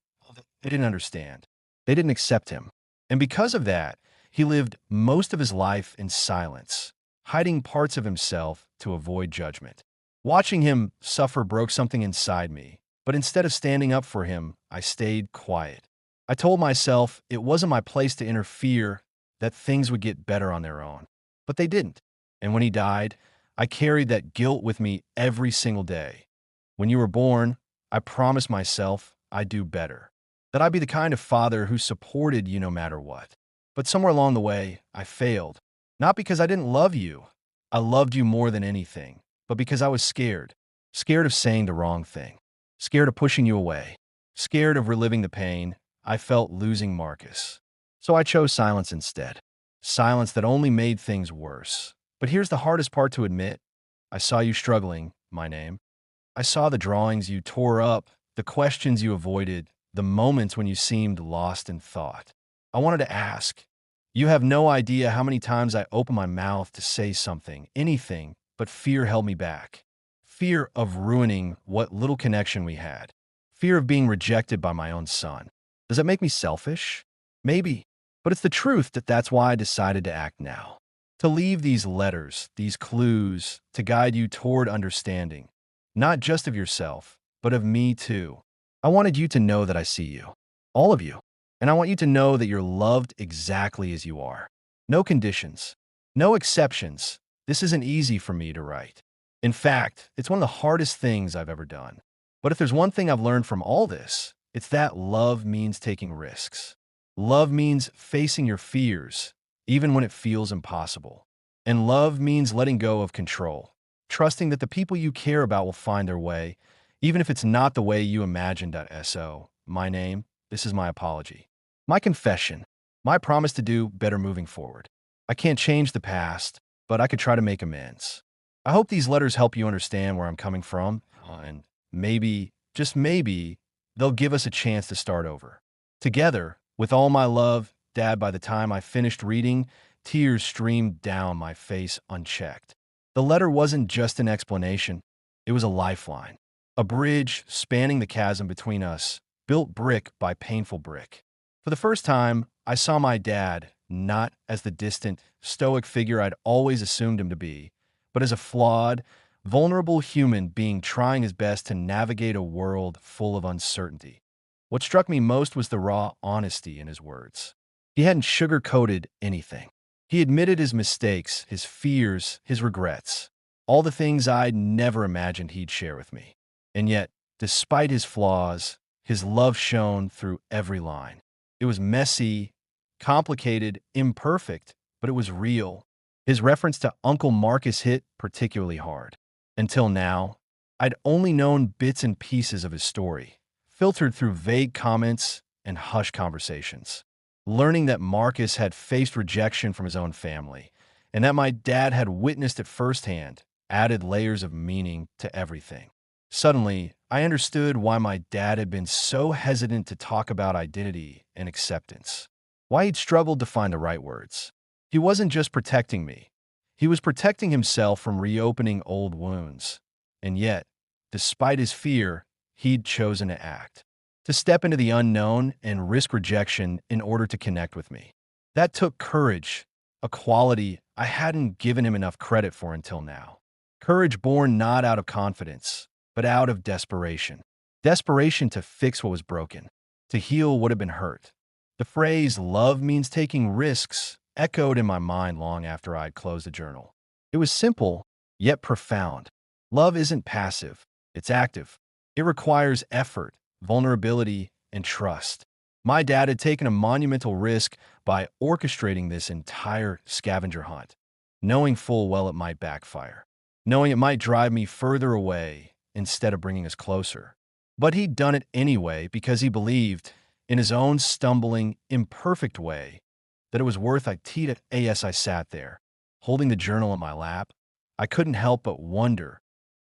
they didn't understand. They didn't accept him. And because of that, he lived most of his life in silence, hiding parts of himself to avoid judgment. Watching him suffer broke something inside me, but instead of standing up for him, I stayed quiet. I told myself it wasn't my place to interfere, that things would get better on their own. But they didn't. And when he died, I carried that guilt with me every single day. When you were born, I promised myself I'd do better. That I'd be the kind of father who supported you no matter what. But somewhere along the way, I failed. Not because I didn't love you. I loved you more than anything. But because I was scared. Scared of saying the wrong thing. Scared of pushing you away. Scared of reliving the pain I felt losing Marcus. So I chose silence instead. Silence that only made things worse. But here's the hardest part to admit. I saw you struggling, my name. I saw the drawings you tore up, the questions you avoided, the moments when you seemed lost in thought. I wanted to ask. You have no idea how many times I opened my mouth to say something, anything, but fear held me back. Fear of ruining what little connection we had. Fear of being rejected by my own son. Does that make me selfish? Maybe. But it's the truth that's why I decided to act now. To leave these letters, these clues, to guide you toward understanding. Not just of yourself, but of me too. I wanted you to know that I see you. All of you. And I want you to know that you're loved exactly as you are. No conditions. No exceptions. This isn't easy for me to write. In fact, it's one of the hardest things I've ever done. But if there's one thing I've learned from all this, it's that love means taking risks. Love means facing your fears, even when it feels impossible. And love means letting go of control, trusting that the people you care about will find their way, even if it's not the way you imagined. So, my name, this is my apology. My confession, my promise to do better moving forward. I can't change the past, but I could try to make amends. I hope these letters help you understand where I'm coming from, and maybe, just maybe, they'll give us a chance to start over. Together, with all my love, Dad. By the time I finished reading, tears streamed down my face unchecked. The letter wasn't just an explanation. It was a lifeline. A bridge spanning the chasm between us, built brick by painful brick. For the first time, I saw my dad, not as the distant, stoic figure I'd always assumed him to be, but as a flawed, vulnerable human being trying his best to navigate a world full of uncertainty. What struck me most was the raw honesty in his words. He hadn't sugar-coated anything. He admitted his mistakes, his fears, his regrets, all the things I'd never imagined he'd share with me. And yet, despite his flaws, his love shone through every line. It was messy, complicated, imperfect, but it was real. His reference to Uncle Marcus hit particularly hard. Until now, I'd only known bits and pieces of his story, filtered through vague comments and hushed conversations. Learning that Marcus had faced rejection from his own family, and that my dad had witnessed it firsthand, added layers of meaning to everything. Suddenly, I understood why my dad had been so hesitant to talk about identity and acceptance, why he'd struggled to find the right words. He wasn't just protecting me. He was protecting himself from reopening old wounds. And yet, despite his fear, he'd chosen to act, to step into the unknown and risk rejection in order to connect with me. That took courage, a quality I hadn't given him enough credit for until now. Courage born not out of confidence, but out of desperation. Desperation to fix what was broken, to heal what had been hurt. The phrase, "love means taking risks," echoed in my mind long after I'd closed the journal. It was simple, yet profound. Love isn't passive, it's active. It requires effort, vulnerability, and trust. My dad had taken a monumental risk by orchestrating this entire scavenger hunt, knowing full well it might backfire, knowing it might drive me further away instead of bringing us closer. But he'd done it anyway because he believed, in his own stumbling, imperfect way, that it was worth it. As I sat there, holding the journal in my lap, I couldn't help but wonder,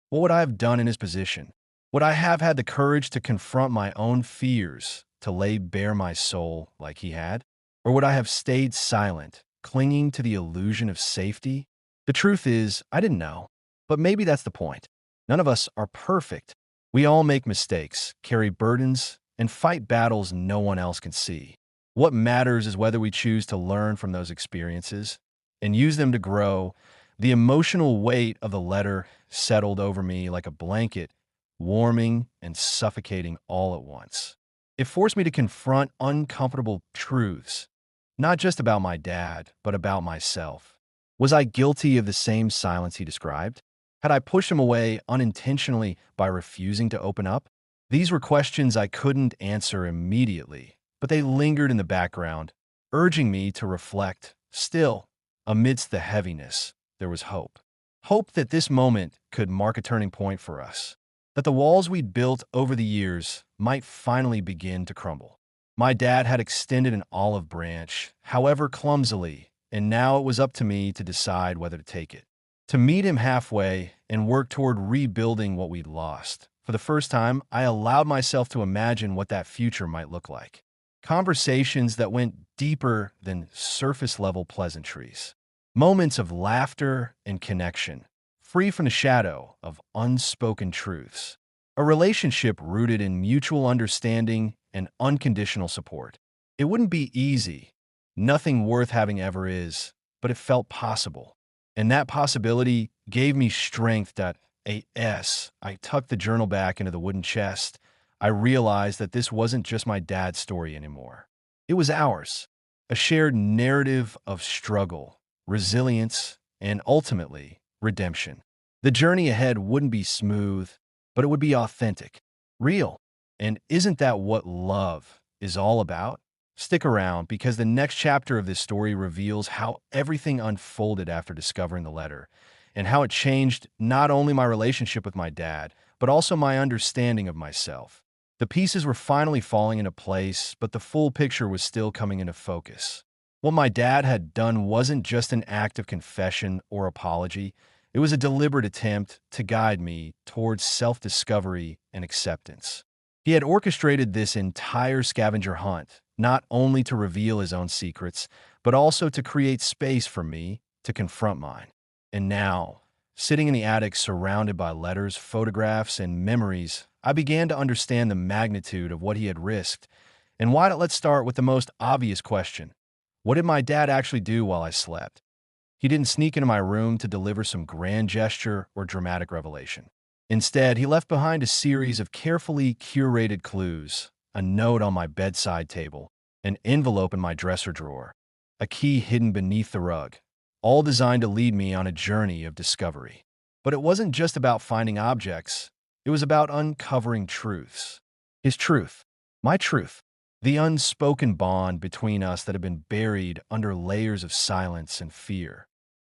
what would I have done in his position? Would I have had the courage to confront my own fears, to lay bare my soul like he had? Or would I have stayed silent, clinging to the illusion of safety? The truth is, I didn't know. But maybe that's the point. None of us are perfect. We all make mistakes, carry burdens, and fight battles no one else can see. What matters is whether we choose to learn from those experiences and use them to grow. The emotional weight of the letter settled over me like a blanket, warming and suffocating all at once. It forced me to confront uncomfortable truths, not just about my dad, but about myself. Was I guilty of the same silence he described? Had I pushed him away unintentionally by refusing to open up? These were questions I couldn't answer immediately, but they lingered in the background, urging me to reflect. Still, amidst the heaviness, there was hope. Hope that this moment could mark a turning point for us, that the walls we'd built over the years might finally begin to crumble. My dad had extended an olive branch, however clumsily, and now it was up to me to decide whether to take it, to meet him halfway and work toward rebuilding what we'd lost. For the first time, I allowed myself to imagine what that future might look like. Conversations that went deeper than surface-level pleasantries. Moments of laughter and connection, free from the shadow of unspoken truths. A relationship rooted in mutual understanding and unconditional support. It wouldn't be easy. Nothing worth having ever is, but it felt possible. And that possibility gave me strength. I tucked the journal back into the wooden chest. I realized that this wasn't just my dad's story anymore. It was ours, a shared narrative of struggle, resilience, and ultimately, redemption. The journey ahead wouldn't be smooth, but it would be authentic, real. And isn't that what love is all about? Stick around, because the next chapter of this story reveals how everything unfolded after discovering the letter, and how it changed not only my relationship with my dad, but also my understanding of myself. The pieces were finally falling into place, but the full picture was still coming into focus. What my dad had done wasn't just an act of confession or apology. It was a deliberate attempt to guide me towards self-discovery and acceptance. He had orchestrated this entire scavenger hunt, not only to reveal his own secrets, but also to create space for me to confront mine. And now, sitting in the attic surrounded by letters, photographs, and memories, I began to understand the magnitude of what he had risked. And let's start with the most obvious question. What did my dad actually do while I slept? He didn't sneak into my room to deliver some grand gesture or dramatic revelation. Instead, he left behind a series of carefully curated clues, a note on my bedside table, an envelope in my dresser drawer, a key hidden beneath the rug, all designed to lead me on a journey of discovery. But it wasn't just about finding objects, it was about uncovering truths. His truth, my truth, the unspoken bond between us that had been buried under layers of silence and fear.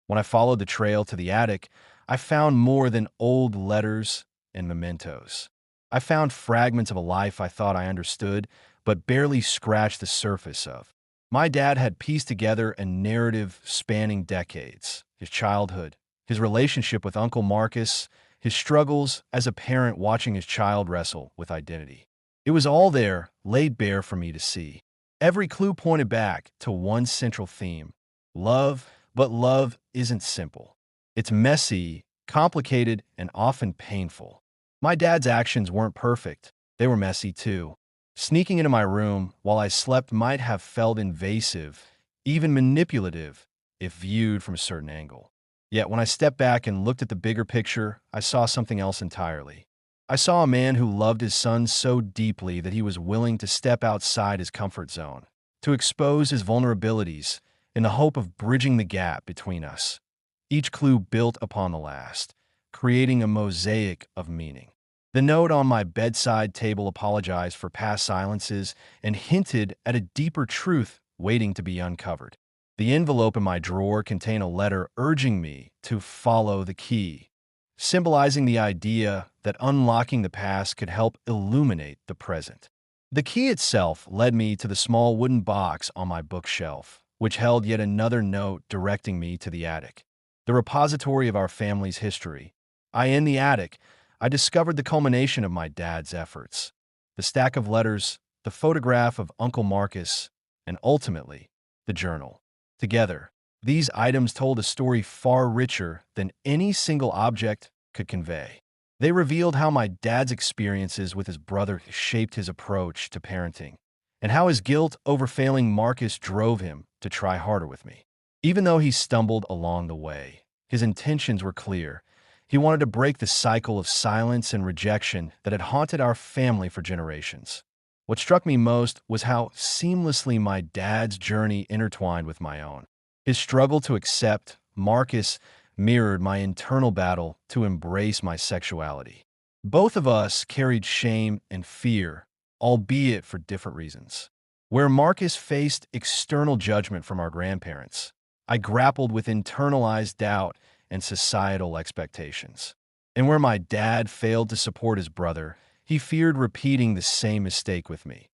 When I followed the trail to the attic, I found more than old letters and mementos. I found fragments of a life I thought I understood, but barely scratched the surface of. My dad had pieced together a narrative spanning decades: his childhood, his relationship with Uncle Marcus, his struggles as a parent watching his child wrestle with identity. It was all there, laid bare for me to see. Every clue pointed back to one central theme: love. But love isn't simple. It's messy, complicated, and often painful. My dad's actions weren't perfect. They were messy too. Sneaking into my room while I slept might have felt invasive, even manipulative, if viewed from a certain angle. Yet when I stepped back and looked at the bigger picture, I saw something else entirely. I saw a man who loved his son so deeply that he was willing to step outside his comfort zone, to expose his vulnerabilities, in the hope of bridging the gap between us. Each clue built upon the last, creating a mosaic of meaning. The note on my bedside table apologized for past silences and hinted at a deeper truth waiting to be uncovered. The envelope in my drawer contained a letter urging me to follow the key, symbolizing the idea that unlocking the past could help illuminate the present. The key itself led me to the small wooden box on my bookshelf, which held yet another note directing me to the attic, the repository of our family's history. In the attic, I discovered the culmination of my dad's efforts: the stack of letters, the photograph of Uncle Marcus, and ultimately, the journal. Together, these items told a story far richer than any single object could convey. They revealed how my dad's experiences with his brother shaped his approach to parenting, and how his guilt over failing Marcus drove him to try harder with me. Even though he stumbled along the way, his intentions were clear. He wanted to break the cycle of silence and rejection that had haunted our family for generations. What struck me most was how seamlessly my dad's journey intertwined with my own. His struggle to accept Marcus mirrored my internal battle to embrace my sexuality. Both of us carried shame and fear, albeit for different reasons. Where Marcus faced external judgment from our grandparents, I grappled with internalized doubt and societal expectations. And where my dad failed to support his brother, he feared repeating the same mistake with me.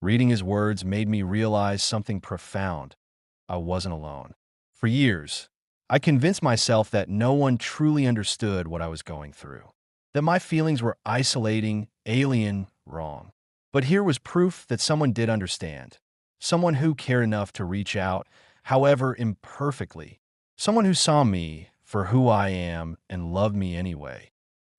Reading his words made me realize something profound: I wasn't alone. For years, I convinced myself that no one truly understood what I was going through, that my feelings were isolating, alien, wrong. But here was proof that someone did understand, someone who cared enough to reach out, however imperfectly, someone who saw me for who I am and loved me anyway.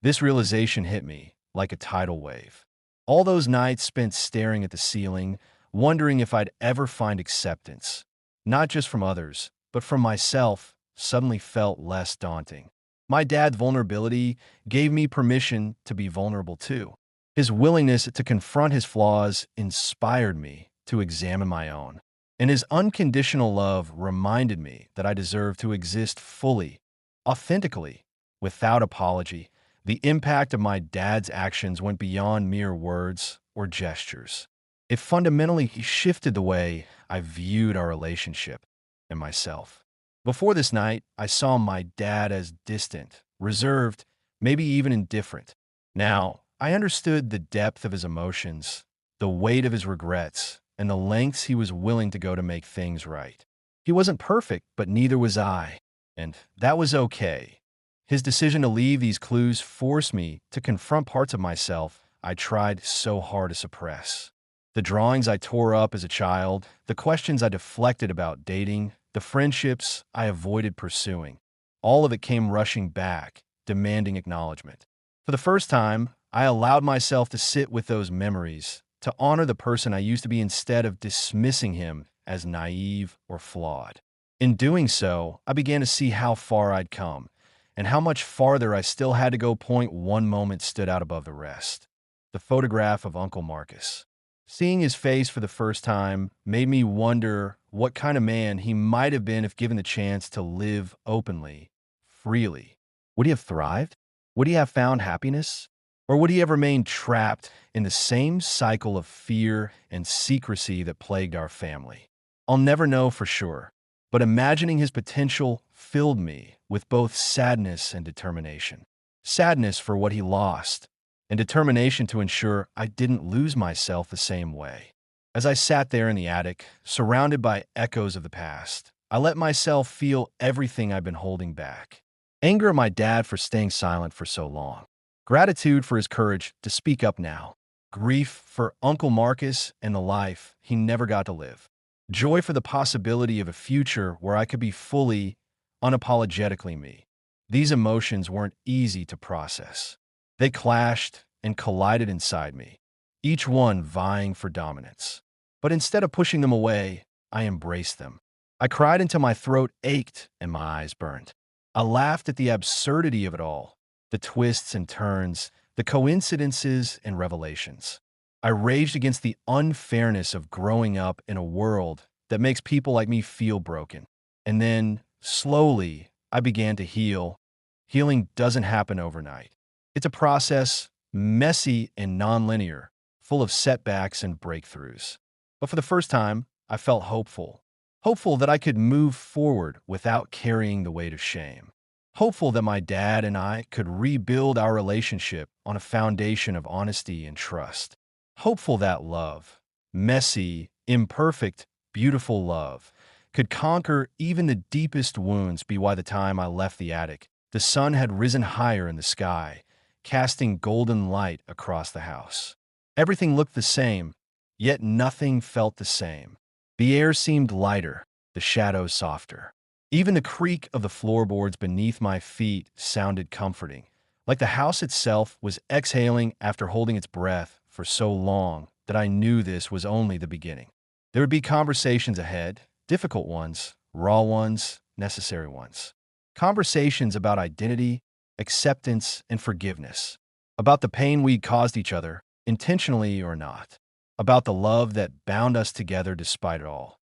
This realization hit me like a tidal wave. All those nights spent staring at the ceiling, wondering if I'd ever find acceptance, not just from others, but from myself, suddenly felt less daunting. My dad's vulnerability gave me permission to be vulnerable too. His willingness to confront his flaws inspired me to examine my own. And his unconditional love reminded me that I deserve to exist fully, authentically, without apology. The impact of my dad's actions went beyond mere words or gestures. It fundamentally shifted the way I viewed our relationship and myself. Before this night, I saw my dad as distant, reserved, maybe even indifferent. Now, I understood the depth of his emotions, the weight of his regrets, and the lengths he was willing to go to make things right. He wasn't perfect, but neither was I, and that was okay. His decision to leave these clues forced me to confront parts of myself I tried so hard to suppress. The drawings I tore up as a child, the questions I deflected about dating, the friendships I avoided pursuing, all of it came rushing back, demanding acknowledgement. For the first time, I allowed myself to sit with those memories, to honor the person I used to be instead of dismissing him as naive or flawed. In doing so, I began to see how far I'd come and how much farther I still had to go. Point one moment stood out above the rest: the photograph of Uncle Marcus. Seeing his face for the first time made me wonder what kind of man he might have been if given the chance to live openly, freely. Would he have thrived? Would he have found happiness? Or would he have remained trapped in the same cycle of fear and secrecy that plagued our family? I'll never know for sure, but imagining his potential filled me with both sadness and determination. Sadness for what he lost, and determination to ensure I didn't lose myself the same way. As I sat there in the attic, surrounded by echoes of the past, I let myself feel everything I've been holding back. Anger at my dad for staying silent for so long. Gratitude for his courage to speak up now. Grief for Uncle Marcus and the life he never got to live. Joy for the possibility of a future where I could be fully, unapologetically me. These emotions weren't easy to process. They clashed and collided inside me, each one vying for dominance. But instead of pushing them away, I embraced them. I cried until my throat ached and my eyes burned. I laughed at the absurdity of it all, the twists and turns, the coincidences and revelations. I raged against the unfairness of growing up in a world that makes people like me feel broken. And then, slowly, I began to heal. Healing doesn't happen overnight. It's a process, messy and nonlinear, full of setbacks and breakthroughs. But for the first time, I felt hopeful. Hopeful that I could move forward without carrying the weight of shame. Hopeful that my dad and I could rebuild our relationship on a foundation of honesty and trust. Hopeful that love, messy, imperfect, beautiful love, could conquer even the deepest wounds. By the time I left the attic, the sun had risen higher in the sky, casting golden light across the house. Everything looked the same, yet nothing felt the same. The air seemed lighter, the shadows softer. Even the creak of the floorboards beneath my feet sounded comforting, like the house itself was exhaling after holding its breath for so long that I knew this was only the beginning. There would be conversations ahead, difficult ones, raw ones, necessary ones. Conversations about identity, acceptance, and forgiveness. About the pain we caused each other, intentionally or not. About the love that bound us together despite it all.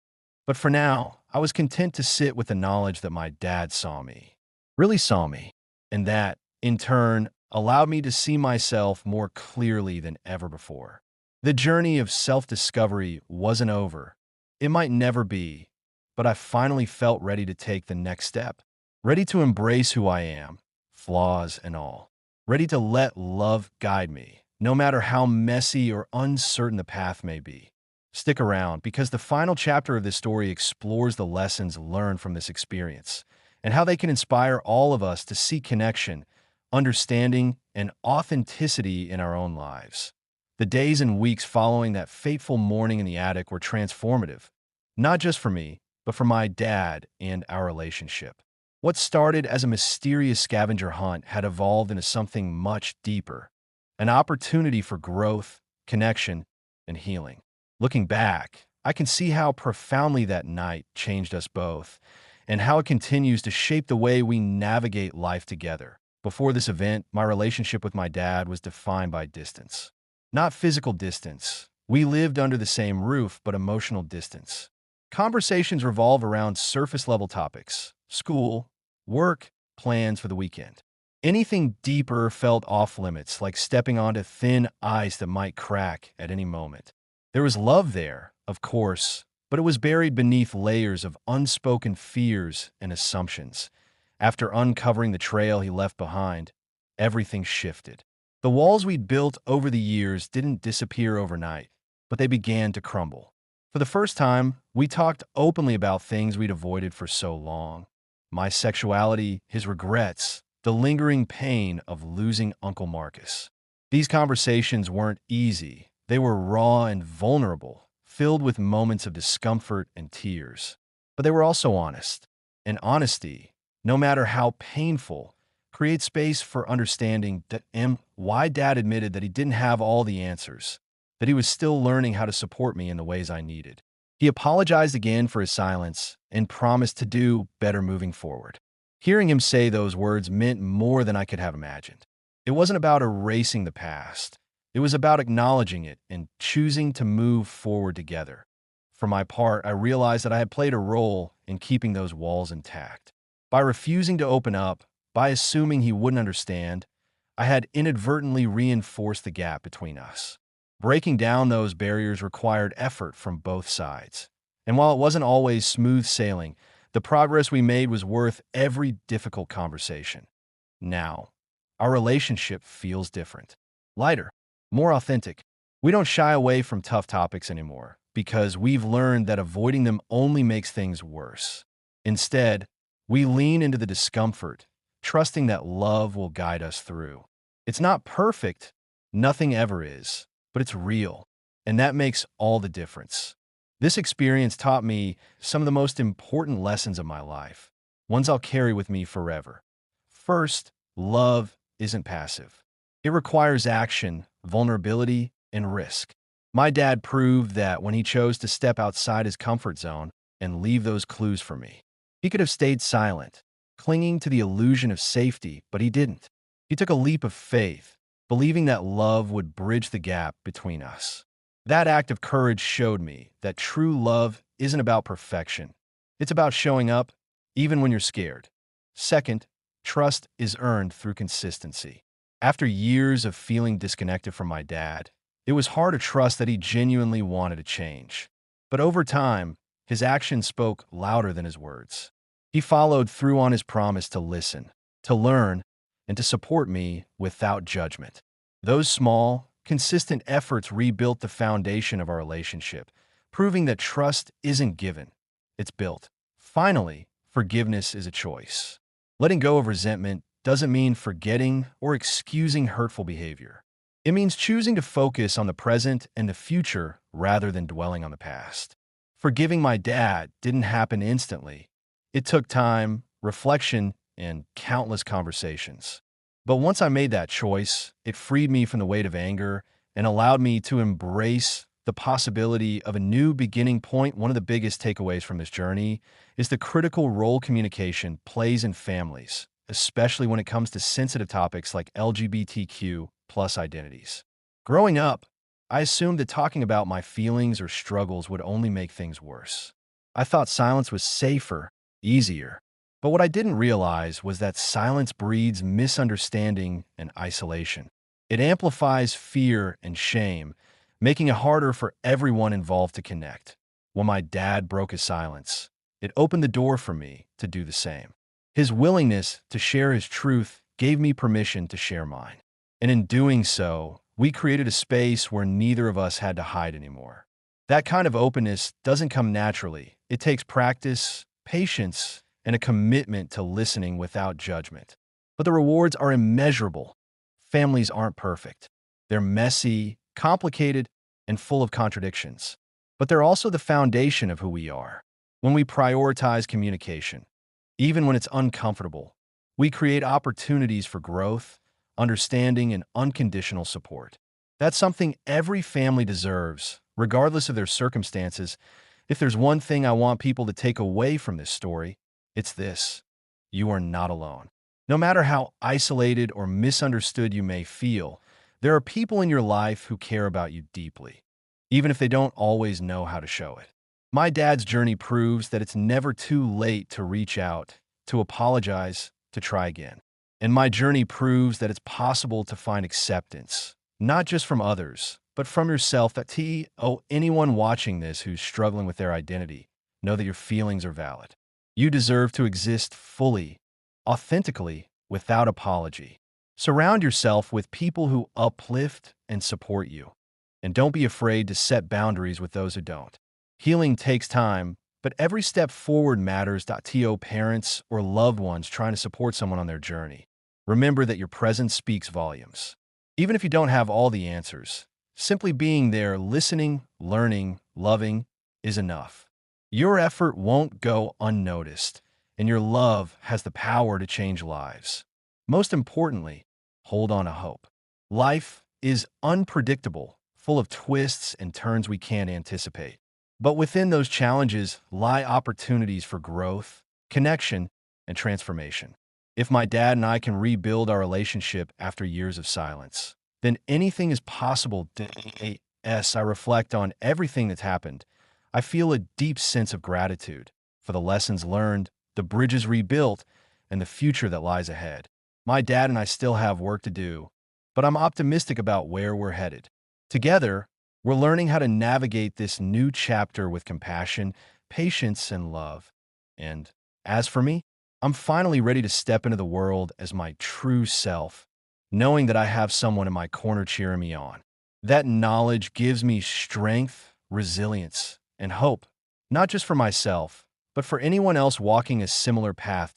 But for now, I was content to sit with the knowledge that my dad saw me, really saw me, and that, in turn, allowed me to see myself more clearly than ever before. The journey of self-discovery wasn't over. It might never be, but I finally felt ready to take the next step. Ready to embrace who I am, flaws and all. Ready to let love guide me, no matter how messy or uncertain the path may be. Stick around, because the final chapter of this story explores the lessons learned from this experience and how they can inspire all of us to seek connection, understanding, and authenticity in our own lives. The days and weeks following that fateful morning in the attic were transformative, not just for me, but for my dad and our relationship. What started as a mysterious scavenger hunt had evolved into something much deeper, an opportunity for growth, connection, and healing. Looking back, I can see how profoundly that night changed us both, and how it continues to shape the way we navigate life together. Before this event, my relationship with my dad was defined by distance. Not physical distance. We lived under the same roof, but emotional distance. Conversations revolve around surface-level topics: school, work, plans for the weekend. Anything deeper felt off-limits, like stepping onto thin ice that might crack at any moment. There was love there, of course, but it was buried beneath layers of unspoken fears and assumptions. After uncovering the trail he left behind, everything shifted. The walls we'd built over the years didn't disappear overnight, but they began to crumble. For the first time, we talked openly about things we'd avoided for so long. My sexuality, his regrets, the lingering pain of losing Uncle Marcus. These conversations weren't easy. They were raw and vulnerable, filled with moments of discomfort and tears. But they were also honest. And honesty, no matter how painful, creates space for understanding. Why Dad admitted that he didn't have all the answers, that he was still learning how to support me in the ways I needed. He apologized again for his silence and promised to do better moving forward. Hearing him say those words meant more than I could have imagined. It wasn't about erasing the past. It was about acknowledging it and choosing to move forward together. For my part, I realized that I had played a role in keeping those walls intact. By refusing to open up, by assuming he wouldn't understand, I had inadvertently reinforced the gap between us. Breaking down those barriers required effort from both sides. And while it wasn't always smooth sailing, the progress we made was worth every difficult conversation. Now, our relationship feels different, lighter, more authentic. We don't shy away from tough topics anymore because we've learned that avoiding them only makes things worse. Instead, we lean into the discomfort, trusting that love will guide us through. It's not perfect, nothing ever is, but it's real, and that makes all the difference. This experience taught me some of the most important lessons of my life, ones I'll carry with me forever. First, love isn't passive. It requires action, vulnerability, and risk. My dad proved that when he chose to step outside his comfort zone and leave those clues for me. He could have stayed silent, clinging to the illusion of safety, but he didn't. He took a leap of faith, believing that love would bridge the gap between us. That act of courage showed me that true love isn't about perfection. It's about showing up, even when you're scared. Second, trust is earned through consistency. After years of feeling disconnected from my dad, it was hard to trust that he genuinely wanted to change. But over time, his actions spoke louder than his words. He followed through on his promise to listen, to learn, and to support me without judgment. Those small, consistent efforts rebuilt the foundation of our relationship, proving that trust isn't given, it's built. Finally, forgiveness is a choice. Letting go of resentment doesn't mean forgetting or excusing hurtful behavior. It means choosing to focus on the present and the future rather than dwelling on the past. Forgiving my dad didn't happen instantly. It took time, reflection, and countless conversations. But once I made that choice, it freed me from the weight of anger and allowed me to embrace the possibility of a new beginning point. One of the biggest takeaways from this journey is the critical role communication plays in families, especially when it comes to sensitive topics like LGBTQ plus identities. Growing up, I assumed that talking about my feelings or struggles would only make things worse. I thought silence was safer, easier. But what I didn't realize was that silence breeds misunderstanding and isolation. It amplifies fear and shame, making it harder for everyone involved to connect. When my dad broke his silence, it opened the door for me to do the same. His willingness to share his truth gave me permission to share mine. And in doing so, we created a space where neither of us had to hide anymore. That kind of openness doesn't come naturally. It takes practice, patience, and a commitment to listening without judgment. But the rewards are immeasurable. Families aren't perfect. They're messy, complicated, and full of contradictions. But they're also the foundation of who we are. When we prioritize communication, even when it's uncomfortable, we create opportunities for growth, understanding, and unconditional support. That's something every family deserves, regardless of their circumstances. If there's one thing I want people to take away from this story, it's this: you are not alone. No matter how isolated or misunderstood you may feel, there are people in your life who care about you deeply, even if they don't always know how to show it. My dad's journey proves that it's never too late to reach out, to apologize, to try again. And my journey proves that it's possible to find acceptance, not just from others, but from yourself. Anyone watching this who's struggling with their identity, know that your feelings are valid. You deserve to exist fully, authentically, without apology. Surround yourself with people who uplift and support you. And don't be afraid to set boundaries with those who don't. Healing takes time, but every step forward matters. Parents or loved ones trying to support someone on their journey, remember that your presence speaks volumes. Even if you don't have all the answers, simply being there, listening, learning, loving is enough. Your effort won't go unnoticed, and your love has the power to change lives. Most importantly, hold on to hope. Life is unpredictable, full of twists and turns we can't anticipate. But within those challenges lie opportunities for growth, connection, and transformation. If my dad and I can rebuild our relationship after years of silence, then anything is possible. As I reflect on everything that's happened, I feel a deep sense of gratitude for the lessons learned, the bridges rebuilt, and the future that lies ahead. My dad and I still have work to do, but I'm optimistic about where we're headed. Together, we're learning how to navigate this new chapter with compassion, patience, and love. And as for me, I'm finally ready to step into the world as my true self, knowing that I have someone in my corner cheering me on. That knowledge gives me strength, resilience, and hope, not just for myself, but for anyone else walking a similar path.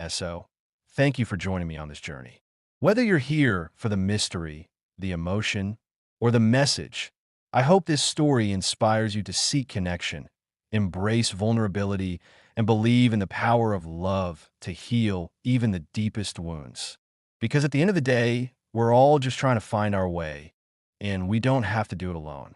So, thank you for joining me on this journey. Whether you're here for the mystery, the emotion, or the message, I hope this story inspires you to seek connection, embrace vulnerability, and believe in the power of love to heal even the deepest wounds. Because at the end of the day, we're all just trying to find our way, and we don't have to do it alone.